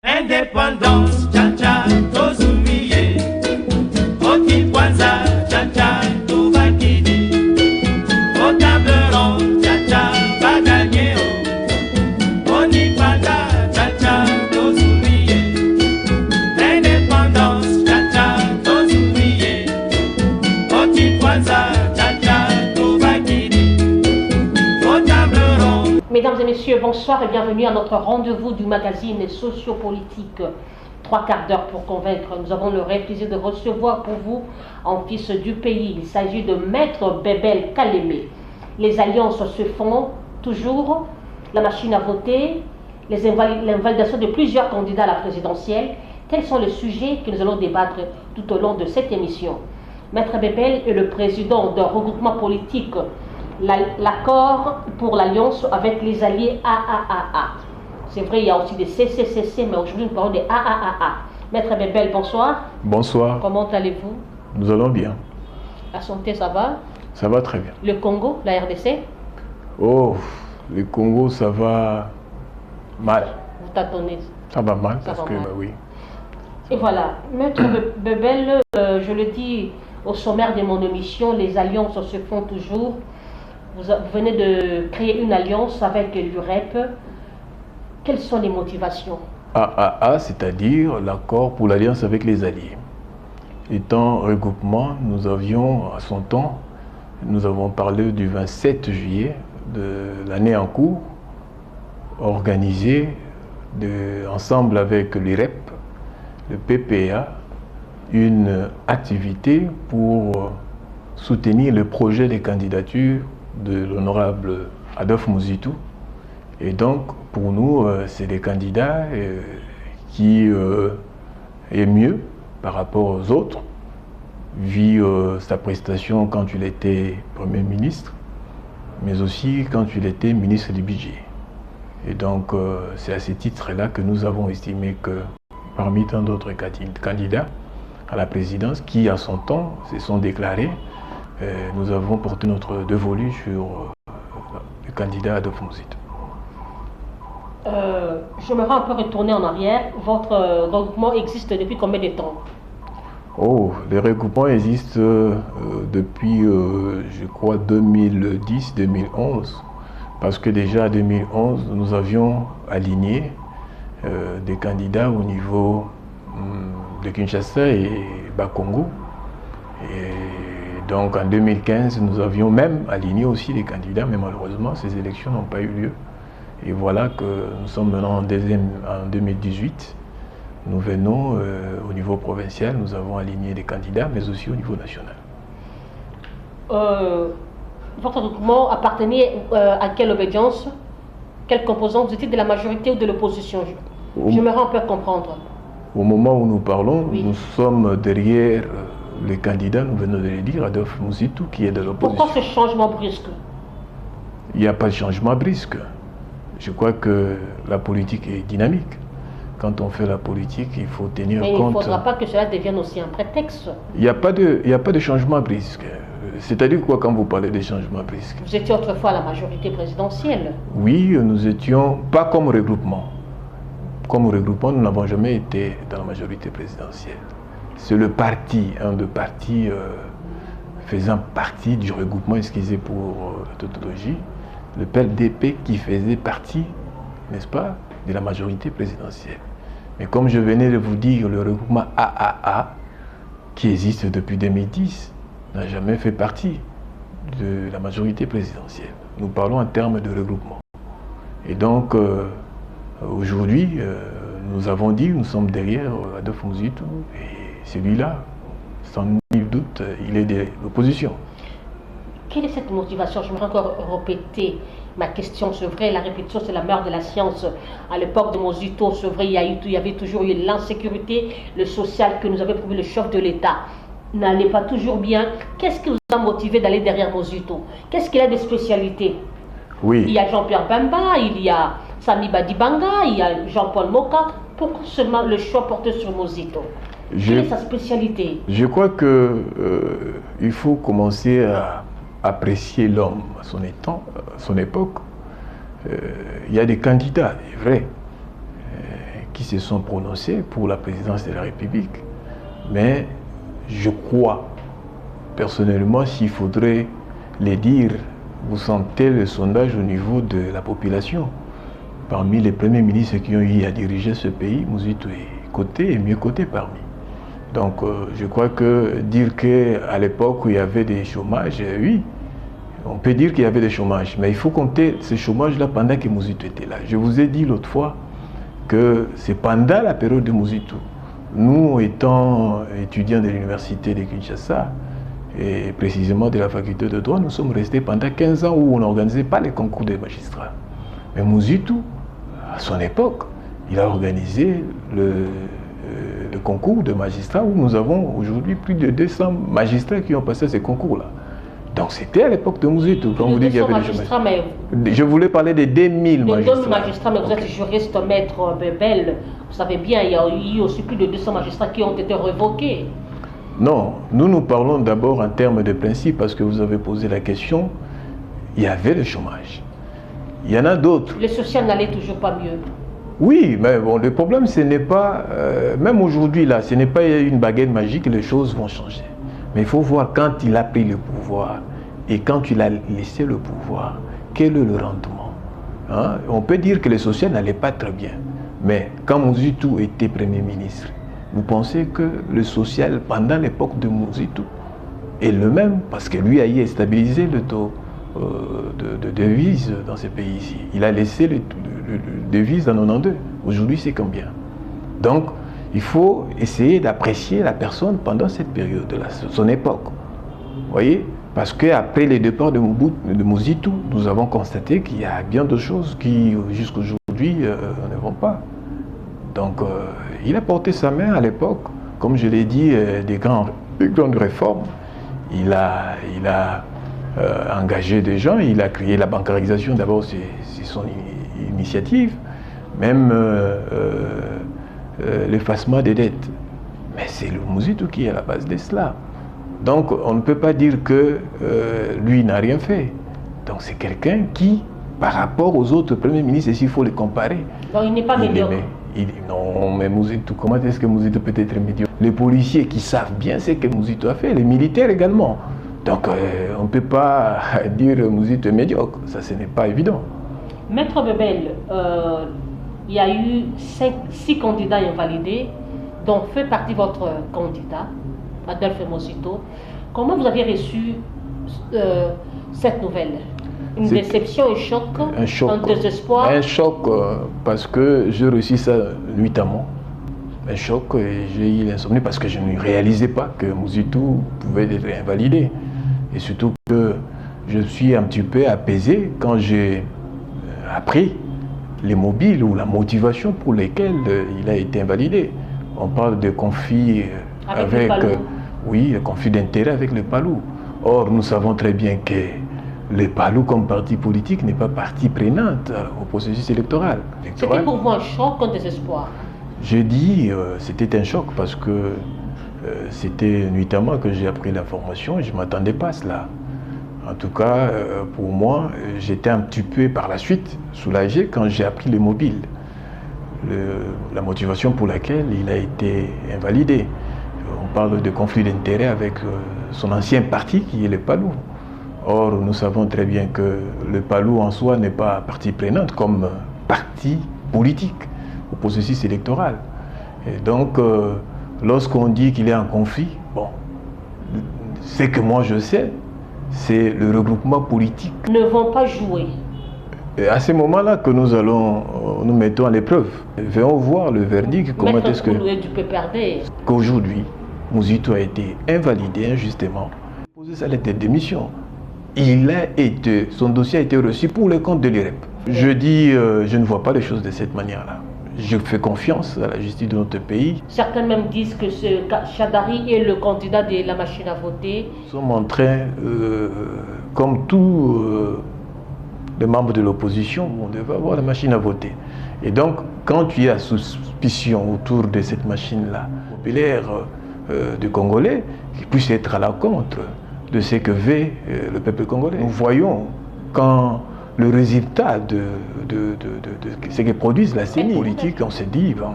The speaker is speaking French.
Indépendance, tcha-tcha, tozumiye. Oti kwanza, tcha-tcha, tubakidi. Au table ronde, tcha-tcha, va gagner. Oni panda, tcha-tcha, tozumiye. Indépendance, tcha-tcha, tozumiye. Oti kwanza, tcha-tcha, tubakidi. Au table ronde. Mesdames et messieurs, bonsoir et bienvenue à notre rendez-vous du magazine sociopolitique 3 quarts d'heure pour convaincre. Nous avons le réel plaisir de recevoir pour vous un fils du pays. Il s'agit de Maître Bébel Kalémé. Les alliances se font toujours, la machine à voter, l'invalidation de plusieurs candidats à la présidentielle. Tels sont les sujets que nous allons débattre tout au long de cette émission. Maître Bébel est le président d'un regroupement politique, l'accord pour l'alliance avec les alliés AAAA. C'est vrai, il y a aussi des CCCC, mais aujourd'hui nous parlons des AAAA. Maître Bébel, bonsoir. Bonsoir. Comment allez-vous? Nous allons bien. La santé, ça va? Ça va très bien. Le Congo, la RDC? Oh, le Congo, ça va mal. Vous tâtonnez? Ça va mal Ça parce va que, mal. bah oui. Et voilà, Maître Bébel, je le dis au sommaire de mon émission, les alliances se font toujours. Vous venez de créer une alliance avec l'UREP. Quelles sont les motivations? AAA, c'est-à-dire l'accord pour l'alliance avec les alliés. Étant regroupement, nous avions à son temps, nous avons parlé du 27 juillet de l'année en cours, organisé ensemble avec l'UREP, le PPA, une activité pour soutenir le projet de candidature de l'honorable Adolphe Muzitu. Et donc, pour nous, c'est des candidats qui est mieux par rapport aux autres, vu sa prestation quand il était Premier ministre, mais aussi quand il était ministre du Budget. Et donc, c'est à ce titre-là que nous avons estimé que parmi tant d'autres candidats à la présidence qui, à son temps, se sont déclarés, nous avons porté notre dévolu sur le candidat Adolphe Muzitu. J'aimerais un peu retourner en arrière. Votre regroupement existe depuis combien de temps? Oh, le regroupement existe depuis, je crois, 2010-2011. Parce que déjà en 2011, nous avions aligné des candidats au niveau de Kinshasa et Bakongo. Et donc en 2015, nous avions même aligné aussi des candidats, mais malheureusement, ces élections n'ont pas eu lieu. Et voilà que nous sommes maintenant en 2018. Nous venons au niveau provincial, nous avons aligné des candidats, mais aussi au niveau national. Votre regroupement appartenait à quelle obédience? Quelle composante? Vous étiez de la majorité ou de l'opposition? J'aimerais un peu comprendre. Au moment où nous parlons, oui, nous sommes derrière les candidats, nous venons de le dire, Adolphe Muzitu qui est de l'opposition. Pourquoi ce changement brusque? Il n'y a pas de changement brusque. Je crois que la politique est dynamique. Quand on fait la politique, il faut tenir compte... Mais il ne faudra pas que cela devienne aussi un prétexte. Il n'y a pas de changement brusque. C'est-à-dire quoi quand vous parlez de changement brusque? Vous étiez autrefois à la majorité présidentielle. Oui, nous étions pas comme regroupement. Comme regroupement, nous n'avons jamais été dans la majorité présidentielle. C'est le parti, un des partis faisant partie du regroupement, excusez pour la tautologie, le PLDP qui faisait partie, n'est-ce pas, de la majorité présidentielle. Mais comme je venais de vous dire, le regroupement AAA, qui existe depuis 2010, n'a jamais fait partie de la majorité présidentielle. Nous parlons en termes de regroupement. Et donc, aujourd'hui, nous avons dit, nous sommes derrière Adolphe Muzitu, et celui-là, sans nul doute, il est de l'opposition. Quelle est cette motivation? Je vais encore répéter ma question. C'est vrai, la répétition, c'est la mère de la science. À l'époque de Muzitu, c'est vrai, il y avait toujours eu l'insécurité, le social que nous avait prouvé le chef de l'État n'allait pas toujours bien. Qu'est-ce qui vous a motivé d'aller derrière Muzitu? Qu'est-ce qu'il a de spécialité? Oui. Il y a Jean-Pierre Bemba, il y a Sami Badibanga, il y a Jean-Paul Moka. Pourquoi seulement le choix porté sur Muzitu? Quelle est sa spécialité? Je crois que il faut commencer à apprécier l'homme à son époque. Il y a des candidats, c'est vrai, qui se sont prononcés pour la présidence de la République. Mais je crois, personnellement, s'il faudrait les dire, vous sentez le sondage au niveau de la population. Parmi les premiers ministres qui ont eu à diriger ce pays, Muzito est coté et mieux coté parmi. Donc je crois que dire qu'à l'époque où il y avait des chômages, oui, on peut dire qu'il y avait des chômages, mais il faut compter ce chômage-là pendant que Muzito était là. Je vous ai dit l'autre fois que c'est pendant la période de Muzito, nous étant étudiants de l'université de Kinshasa, et précisément de la faculté de droit, nous sommes restés pendant 15 ans où on n'organisait pas les concours des magistrats. Mais Muzito, à son époque, il a organisé le concours de magistrats où nous avons aujourd'hui plus de 200 magistrats qui ont passé ces concours-là. Donc c'était à l'époque de Muzito, quand vous dites qu'il y avait des magistrats. Je voulais parler des 2000 magistrats. 2000 magistrats, mais vous êtes juriste, maître Bebel. Vous savez bien, il y a eu aussi plus de 200 magistrats qui ont été révoqués. Non, nous parlons d'abord en termes de principe, parce que vous avez posé la question, il y avait le chômage. Il y en a d'autres. Le social n'allait toujours pas mieux. Oui, mais bon, le problème, ce n'est pas, même aujourd'hui, là, ce n'est pas une baguette magique, les choses vont changer. Mais il faut voir quand il a pris le pouvoir et quand il a laissé le pouvoir, quel est le rendement. Hein? On peut dire que le social n'allait pas très bien, mais quand Muzito était Premier ministre, vous pensez que le social, pendant l'époque de Muzito, est le même, parce que lui a stabilisé le taux de devises dans ces pays-ci. Il a laissé le devise en 92. Aujourd'hui, c'est combien? Donc, il faut essayer d'apprécier la personne pendant cette période-là, son époque. Vous voyez? Parce qu'après le départ de Muzito, nous avons constaté qu'il y a bien d'autres choses qui, jusqu'à aujourd'hui, ne vont pas. Donc, il a porté sa main à l'époque, comme je l'ai dit, des grandes réformes. Il a engagé des gens, il a créé la bancarisation, d'abord c'est son initiative, même l'effacement des dettes. Mais c'est le Muzito qui est à la base de cela. Donc on ne peut pas dire que lui n'a rien fait. Donc c'est quelqu'un qui, par rapport aux autres premiers ministres, s'il faut les comparer. Donc il n'est pas médiocre. Non, mais Muzito, comment est-ce que Muzito peut être médiocre? Les policiers qui savent bien ce que Muzito a fait, les militaires également. Donc on ne peut pas dire Muzito est médiocre, ça ce n'est pas évident. Maître Bebel, il y a eu 6 candidats invalidés, dont fait partie votre candidat, Adolphe Muzito. Comment vous avez reçu cette nouvelle? Une déception, un choc, un désespoir? Un choc parce que j'ai reçu ça nuitamment. Un choc et j'ai eu l'insomnie parce que je ne réalisais pas que Muzito pouvait être invalidé. Et surtout que je suis un petit peu apaisé quand j'ai appris les mobiles ou la motivation pour lesquelles il a été invalidé. On parle de conflit avec oui, le conflit d'intérêt avec le PALU. Or, nous savons très bien que le PALU comme parti politique n'est pas partie prenante au processus électoral. C'était pour vous un choc, un désespoir? Je dis c'était un choc parce que c'était nuitamment que j'ai appris l'information et je ne m'attendais pas à cela. En tout cas, pour moi, j'étais un petit peu par la suite soulagé quand j'ai appris le mobile. La motivation pour laquelle il a été invalidé. On parle de conflit d'intérêt avec son ancien parti qui est le PALU. Or, nous savons très bien que le PALU en soi n'est pas partie prenante comme parti politique au processus électoral. Et donc, lorsqu'on dit qu'il est en conflit, bon, ce que moi je sais, c'est le regroupement politique. Ne vont pas jouer. Et à ce moment-là que nous mettons à l'épreuve. Venons voir le verdict. Comment est-ce que qu'aujourd'hui, Muzito a été invalidé injustement. Posé sa lettre de démission. Son dossier a été reçu pour le compte de l'IREP. Je dis, je ne vois pas les choses de cette manière-là. Je fais confiance à la justice de notre pays. Certains même disent que Chadari est le candidat de la machine à voter. Nous sommes en train, comme tous les membres de l'opposition, on devait avoir la machine à voter. Et donc, quand il y a suspicion autour de cette machine-là, populaire du Congolais, qui puisse être à la contre de ce que veut le peuple congolais. Nous voyons quand le résultat de ce que produisent la CENI politique. On s'est dit, bon,